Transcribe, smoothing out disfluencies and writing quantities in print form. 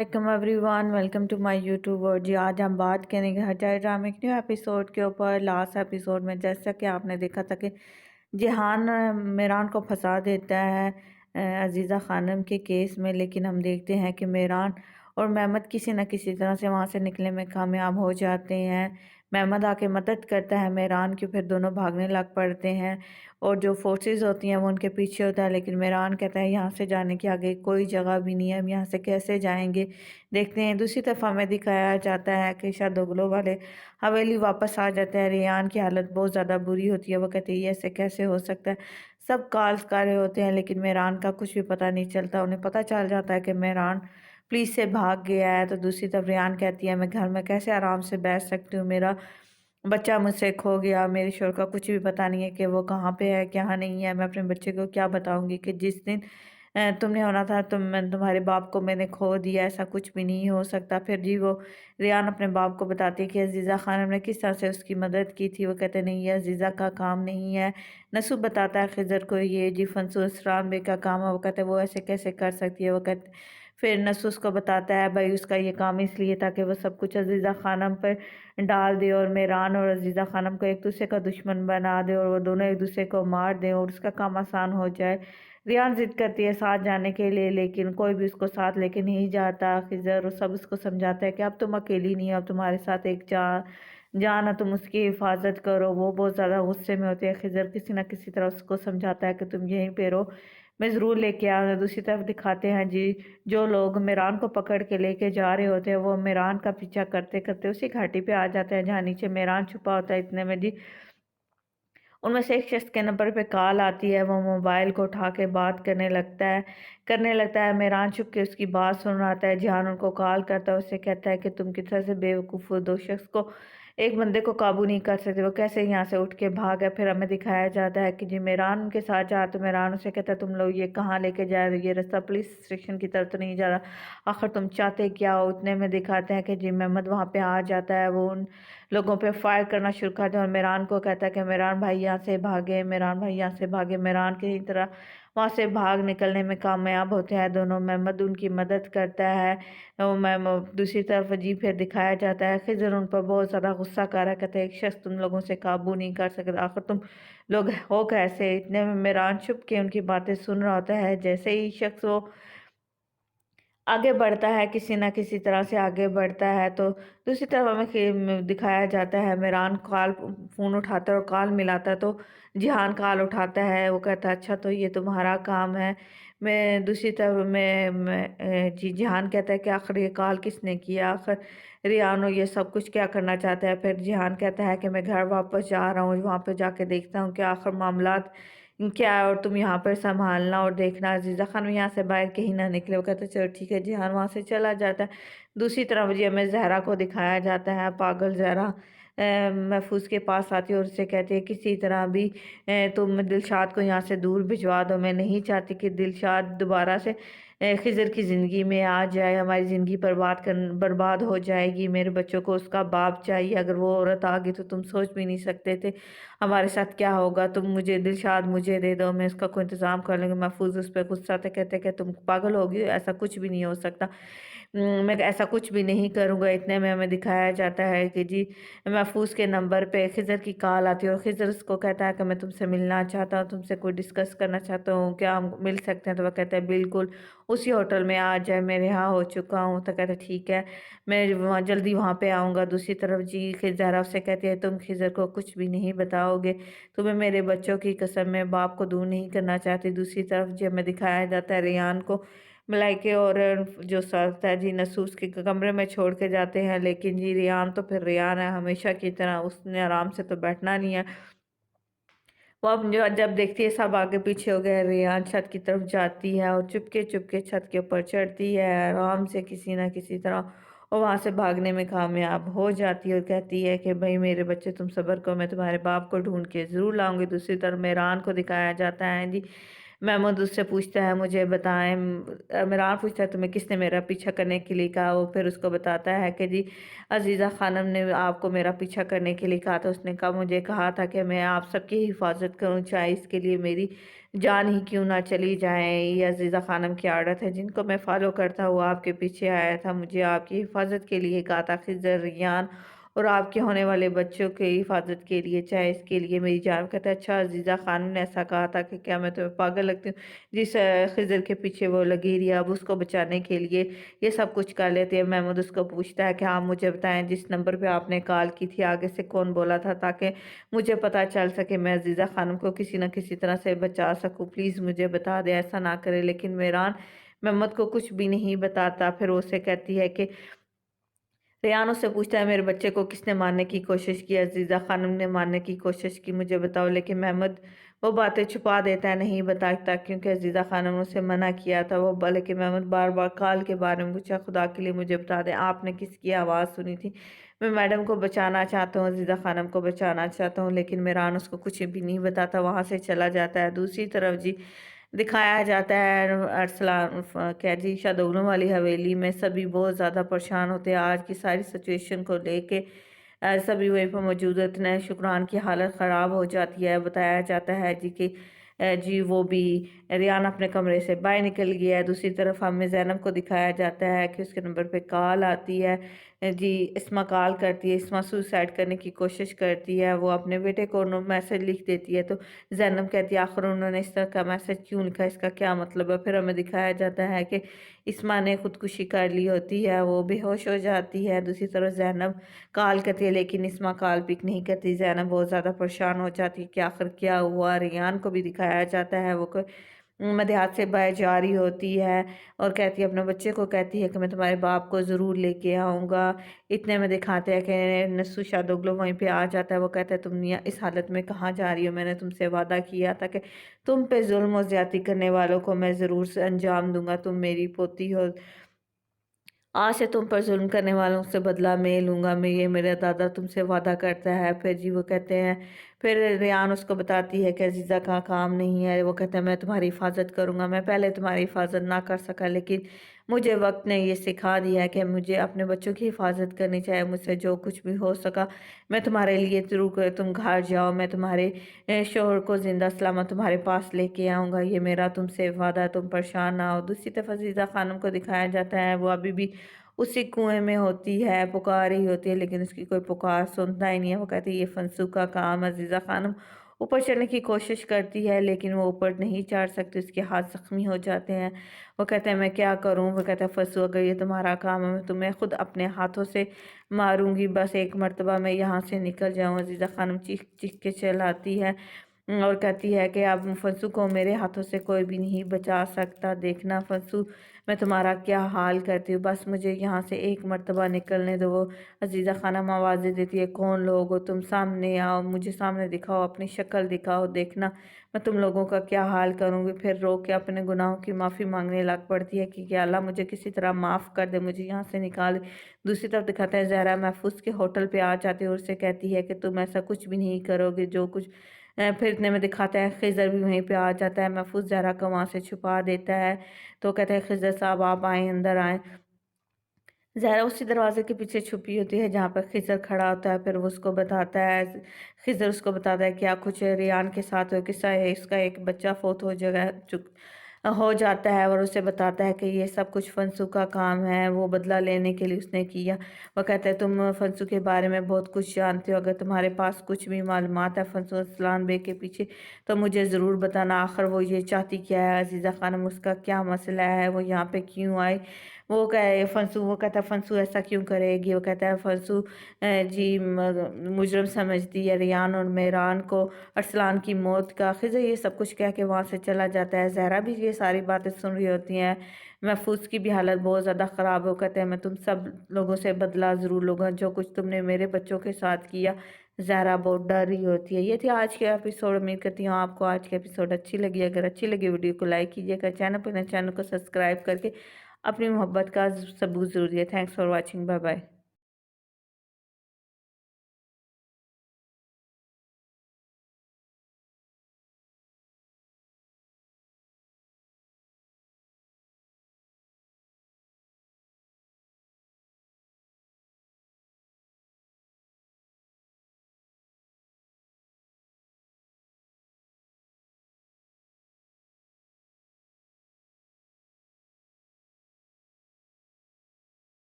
Welcome everyone, welcome to my YouTube. और जी आज हम बात करेंगे हर ड्रामे के न्यू एपिसोड के ऊपर। लास्ट एपिसोड में जैसा कि आपने देखा था कि जिहान मेरान को फंसा देता है अजीज़ा खानम के केस में, लेकिन हम देखते हैं कि मेरान और मेहमद किसी न किसी तरह से वहाँ से निकलने में कामयाब हो जाते हैं। मेहमद आके मदद करता है मेरान की, फिर दोनों भागने लग पड़ते हैं और जो फोर्सेस होती हैं वो उनके पीछे होता है। लेकिन मेरान कहता है यहाँ से जाने के आगे कोई जगह भी नहीं है, हम यहाँ से कैसे जाएंगे। देखते हैं दूसरी तरफ हमें दिखाया जाता है कि शादोगलो वाले हवेली वापस आ जाते हैं। रेयान की हालत बहुत ज़्यादा बुरी होती है, वो कहते हैं ये ऐसे कैसे हो सकता है। सब कॉल्स कर रहे होते हैं लेकिन मेहरान का कुछ भी पता नहीं चलता। उन्हें पता चल जाता है कि मेहरान पुलिस से भाग गया है। तो दूसरी तरफ रेयान कहती है मैं घर में कैसे आराम से बैठ सकती हूँ, मेरा बच्चा मुझसे खो गया, मेरे शोर का कुछ भी पता नहीं है कि वो कहाँ पे है क्या नहीं है। मैं अपने बच्चे को क्या बताऊंगी कि जिस दिन तुमने होना था तुम्हारे बाप को मैंने खो दिया, ऐसा कुछ भी नहीं हो सकता। फिर जी वो रियान अपने बाप को बताती है कि अजीज़ा खानम ने किस तरह से उसकी मदद की थी। वो कहते नहीं ये अजीज़ा का काम नहीं है। नसूब बताता है खिज़र को ये जी फंसू इसरान बे का काम है। वो कहते वो ऐसे कैसे कर सकती है। वो कहते फिर नसूस को बताता है भाई उसका ये काम इसलिए था कि वो सब कुछ अजीज़ा खानम पर डाल दे और मेहरान और अजीज़ा खानम को एक दूसरे का दुश्मन बना दे और वो दोनों एक दूसरे को मार दें और उसका काम आसान हो जाए। रियान जिद करती है साथ जाने के लिए, लेकिन कोई भी उसको साथ लेके नहीं जाता। खिज़र और सब उसको समझाता है कि अब तुम अकेली नहीं हो, अब तुम्हारे साथ एक जान है, तुम उसकी हिफाजत करो। वो बहुत ज़्यादा गुस्से में होती है। खिज़र किसी न किसी तरह उसको समझाता है कि तुम यहीं पे रहो, मैं ज़रूर लेके आऊँगा। दूसरी तरफ दिखाते हैं जी जो लोग मेरान को पकड़ के लेके जा रहे होते हैं वो मेरान का पीछा करते करते उसी घाटी पे आ जाते हैं जहाँ नीचे मेरान छुपा होता है। इतने में जी उनमें से एक शख्स के नंबर पे कॉल आती है। वो मोबाइल को उठा के बात करने लगता है। मेहरान छुप के उसकी बात सुन रहा था। जिहान उनको कॉल करता है, उससे कहता है कि तुम किस तरह से बेवकूफ़ हो, दो शख्स को एक बंदे को काबू नहीं कर सकते, वो कैसे यहाँ से उठ के भाग है। फिर हमें दिखाया जाता है कि जी मेहरान उनके साथ जा, तो मेहरान उसे कहता है तुम लोग ये कहाँ लेके जा रहे हो, ये रास्ता पुलिस स्टेशन की तरफ तो नहीं जा रहा, आखिर तुम चाहते क्या हो। उतने में दिखाते हैं कि जी मेहमद वहाँ पे आ जाता है। वो उन लोगों पे फायर करना शुरू कर दिया और मेरान को कहता है कि मेरान भाई यहाँ से भागे, मेरान भाई यहाँ से भागे। मेरान की तरह वहाँ से भाग निकलने में कामयाब होते हैं दोनों। महमद उनकी मदद करता है। दूसरी तरफ अजीब फिर दिखाया जाता है खिज़र उन पर बहुत ज़्यादा गुस्सा कर रहा है। कहते हैं एक शख्स तुम लोगों से काबू नहीं कर सकता, आखिर तुम लोग हो कैसे। इतने में मेरान छुप के उनकी बातें सुन रहा होता है। जैसे ही शख्स वो आगे बढ़ता है, किसी न किसी तरह से आगे बढ़ता है, तो दूसरी तरफ हमें दिखाया जाता है मेरान कॉल फ़ोन उठाता है और कॉल मिलाता है। तो जिहान कॉल उठाता है, वो कहता है अच्छा तो ये तुम्हारा काम है। मैं दूसरी तरफ जी जिहान कहता है कि आखिर ये कॉल किसने किया, आखिर रियानो ये सब कुछ क्या करना चाहता है। फिर जिहान कहता है कि मैं घर वापस जा रहा हूँ, वहाँ पे जाके देखता हूँ कि आखिर मामलात क्या है और तुम यहाँ पर संभालना और देखना अजीज़ा खान यहाँ से बाहर कहीं ना निकले। वो कहते चलो ठीक है। जिहान वहाँ से चला जाता है। दूसरी तरफ जी हमें जहरा को दिखाया जाता है। पागल जहरा महफूज के पास आती है और उससे कहती है किसी तरह भी तुम दिलशाद को यहाँ से दूर भिजवा दो। मैं नहीं चाहती कि दिलशाद दोबारा से खिज़र की ज़िंदगी में आ जाए, हमारी ज़िंदगी बर्बाद हो जाएगी। मेरे बच्चों को उसका बाप चाहिए, अगर वो औरत आ गई तो तुम सोच भी नहीं सकते थे हमारे साथ क्या होगा। तुम मुझे दिलशाद मुझे दे दो, मैं उसका कोई इंतज़ाम कर लूँगी। महफूज उस पर गुस्सा था, कहते कि तुम पागल हो गई हो, ऐसा कुछ भी नहीं हो सकता। मैं ऐसा कुछ भी नहीं करूँगा। इतने में हमें दिखाया जाता है कि जी महफूज के नंबर पे खिज़र की कॉल आती है और खिज़र उसको कहता है कि मैं तुमसे मिलना चाहता हूँ, तुमसे कोई डिस्कस करना चाहता हूँ, क्या हम मिल सकते हैं। तो वह कहता है बिल्कुल, उसी होटल में आ जाए, मैं रिहा हो चुका हूँ। तो कहता है ठीक है, मैं वहाँ जल्दी वहाँ पे आऊँगा। दूसरी तरफ जी ज़हरा उससे कहती है तुम खिज़र को कुछ भी नहीं बताओगे, तुम्हें मेरे बच्चों की कसम, मैं बाप को दूर नहीं करना चाहती। दूसरी तरफ जी हमें दिखाया जाता है रेयान को मलाइके और जो साथ है जी नसूस के कमरे में छोड़ के जाते हैं। लेकिन जी रेयान तो फिर रेयान है हमेशा की तरह, उसने आराम से तो बैठना नहीं है। वो अब जो जब देखती है सब आगे पीछे हो गए, रेयान छत की तरफ जाती है और चुपके चुपके छत के ऊपर चढ़ती है आराम से किसी ना किसी तरह, और वहां से भागने में कामयाब हो जाती है और कहती है कि भाई मेरे बच्चे तुम सब्र करो, मैं तुम्हारे बाप को ढूंढ के जरूर लाऊंगी। दूसरी तरफ मेहरान को दिखाया जाता है जी महमूद उससे पूछता है मुझे बताएं, इमरान पूछता है तुम्हें किसने मेरा पीछा करने के लिए कहा। वो फिर उसको बताता है कि जी अजीज़ा खानम ने आपको मेरा पीछा करने के लिए कहा था। उसने कहा मुझे कहा था कि मैं आप सबकी हिफाजत करूं, चाहे इसके लिए मेरी जान ही क्यों ना चली जाए। ये अजीज़ा खानम की आदत है जिनको मैं फॉलो करता हुआ आपके पीछे आया था। मुझे आपकी हिफाजत के लिए कहा था, खिज़र, रियान और आपके होने वाले बच्चों की हिफाजत के लिए, चाहे इसके लिए मेरी जान। कहता है अच्छा अजीज़ा खानम ने ऐसा कहा था कि क्या मैं तुम्हें पागल लगती हूँ जिस खिज़र के पीछे वो लगी रही, अब उसको बचाने के लिए ये सब कुछ कर लेती है। महमूद उसको पूछता है कि आप मुझे बताएं जिस नंबर पे आपने कॉल की थी आगे से कौन बोला था, ताकि मुझे पता चल सके मैं अजीज़ा खानम को किसी न किसी तरह से बचा सकूं। प्लीज़ मुझे बता दे, ऐसा ना करे। लेकिन मेहरान महमूद को कुछ भी नहीं बताता। फिर वो उसे कहती है कि रेहान उससे पूछता है मेरे बच्चे को किसने मारने की कोशिश की। अजीज़ा खानम ने मारने की कोशिश की, मुझे बताओ। लेकिन महमूद वो बातें छुपा देता है, नहीं बताता, क्योंकि अजीज़ा खानम ने उसे मना किया था। लेकिन महमूद बार बार कॉल के बारे में पूछा, खुदा के लिए मुझे बता दें आपने किसकी आवाज़ सुनी थी। मैं मैडम को बचाना चाहता हूँ, अजीज़ा खानम को बचाना चाहता हूँ। लेकिन मेहरान उसको कुछ भी नहीं बताता, वहाँ से चला जाता है। दूसरी तरफ जी दिखाया जाता है अरसलान क्या जी शादोगलों वाली हवेली में सभी बहुत ज़्यादा परेशान होते हैं आज की सारी सिचुएशन को लेके। सभी वहीं पर मौजूद होते हैं। शुक्रान की हालत ख़राब हो जाती है। बताया जाता है जी कि जी वो भी रियान अपने कमरे से बाहर निकल गया है। दूसरी तरफ हमें ज़ैनब को दिखाया जाता है कि उसके नंबर पे कॉल आती है। जी इस्मा कॉल करती है, इस्मा सुसाइड करने की कोशिश करती है। वो अपने बेटे को मैसेज लिख देती है। तो ज़ैनब कहती है आखिर उन्होंने इस तरह का मैसेज क्यों लिखा, इसका क्या मतलब है। फिर हमें दिखाया जाता है कि इस्मा ने खुदकुशी कर ली होती है, वो बेहोश हो जाती है। दूसरी तरफ ज़ैनब कॉल करती है लेकिन इस्मा कॉल पिक नहीं करती। ज़ैनब बहुत ज़्यादा परेशान हो जाती है कि आखिर क्या हुआ। रियान को भी दिखाया जाता है, वो मध्यात से बाहर जा रही होती है और कहती है अपने बच्चे को, कहती है कि मैं तुम्हारे बाप को ज़रूर लेके आऊँगा। इतने में दिखाते हैं कि नस्सू शादोगलो वहीं पे आ जाता है। वो कहता है तुम इस हालत में कहाँ जा रही हो, मैंने तुमसे वादा किया था कि तुम पे जुल्म और ज्यादती करने वालों को मैं ज़रूर से अंजाम दूंगा। तुम मेरी पोती हो, आज से तुम पर जुल्म करने वालों से बदला मैं लूँगा। मैं ये मेरा दादा तुमसे वादा करता है। फिर जी वो कहते हैं, फिर रेयान उसको बताती है कि अजीज़ा का काम नहीं है। वो कहते हैं मैं तुम्हारी हिफाजत करूँगा। मैं पहले तुम्हारी हिफाजत ना कर सका, लेकिन मुझे वक्त ने ये सिखा दिया है कि मुझे अपने बच्चों की हिफाजत करनी चाहिए। मुझसे जो कुछ भी हो सका मैं तुम्हारे लिए ज़रूर कर। तुम घर जाओ, मैं तुम्हारे शोहर को जिंदा सलामत तुम्हारे पास लेके आऊँगा। ये मेरा तुमसे वादा है, तुम परेशान ना हो। दूसरी तरफ अजीज़ा खानम को दिखाया जाता है, वो अभी भी उसी कुएं में होती है, पुकार रही होती है, लेकिन उसकी कोई पुकार सुनता ही नहीं है। वो कहती है ये फंसू का काम। अजीज़ा खानम ऊपर चढ़ने की कोशिश करती है लेकिन वो ऊपर नहीं चढ़ सकती, उसके हाथ जख्मी हो जाते हैं। वो कहते हैं मैं क्या करूं। वो कहता है फंसू अगर ये तुम्हारा काम है मैं तुम्हें खुद अपने हाथों से मारूंगी, बस एक मर्तबा मैं यहाँ से निकल जाऊँ। अजीज़ा खानम चीख चीख के चिल्लाती है और कहती है कि अब फंसू को मेरे हाथों से कोई भी नहीं बचा सकता। देखना फंसू मैं तुम्हारा क्या हाल करती हूँ, बस मुझे यहाँ से एक मर्तबा निकलने दो। वो अजीज़ा खानम आवाज़ें देती है, कौन लोग हो तुम, सामने आओ, मुझे सामने दिखाओ, अपनी शक्ल दिखाओ, देखना मैं तुम लोगों का क्या हाल करूँगी। फिर रो के अपने गुनाहों की माफ़ी मांगने लग पड़ती है कि अल्लाह मुझे किसी तरह माफ़ कर दे, मुझे यहाँ से निकाल दे। दूसरी तरफ दिखाता है ज़हरा महफूज के होटल पे आ जाती है और उससे कहती है कि तुम ऐसा कुछ भी नहीं करोगे जो कुछ फिर इतने में दिखाता है खिज़र भी वहीं पे आ जाता है। महफूज ज़हरा को वहाँ से छुपा देता है। तो कहते हैं खिज़र साहब आप आए, अंदर आए। ज़हरा उसी दरवाजे के पीछे छुपी होती है जहाँ पर खिज़र खड़ा होता है। फिर वो उसको बताता है, खिज़र उसको बताता है क्या कुछ रियान के साथ हो किस्सा है, इसका एक बच्चा फोत हो जाता है और उसे बताता है कि ये सब कुछ फंसू का काम है, वो बदला लेने के लिए उसने किया। वो कहता है तुम फंसू के बारे में बहुत कुछ जानते हो, अगर तुम्हारे पास कुछ भी मालूमात है फंसू अरसलान बे के पीछे तो मुझे ज़रूर बताना। आखिर वो ये चाहती क्या है, अजीज़ा खानम उसका क्या मसला है, वो यहाँ पे क्यों आई। वो कहे फंसू, वो कहता है फंसू ऐसा क्यों करेगी। वो कहता है फंसू जी मुजरम समझती है रियान और मेहरान को अरसलान की मौत का। खिज़र ये सब कुछ कह के वहाँ से चला जाता है। ज़हरा भी ये सारी बातें सुन रही होती हैं। महफूज की भी हालत बहुत ज़्यादा ख़राब हो, कहते हैं मैं तुम सब लोगों से बदला ज़रूर लूँगा जो कुछ तुमने मेरे बच्चों के साथ किया। ज़हरा बहुत डर रही होती है। ये थी आज के एपिसोड। उम्मीद करती हूँ आपको आज के एपिसोड अच्छी लगी। अगर अच्छी लगी वीडियो को लाइक कीजिएगा, चैनल को सब्सक्राइब करके अपनी मोहब्बत का सबूत ज़रूर दिए। Thanks for watching, bye bye.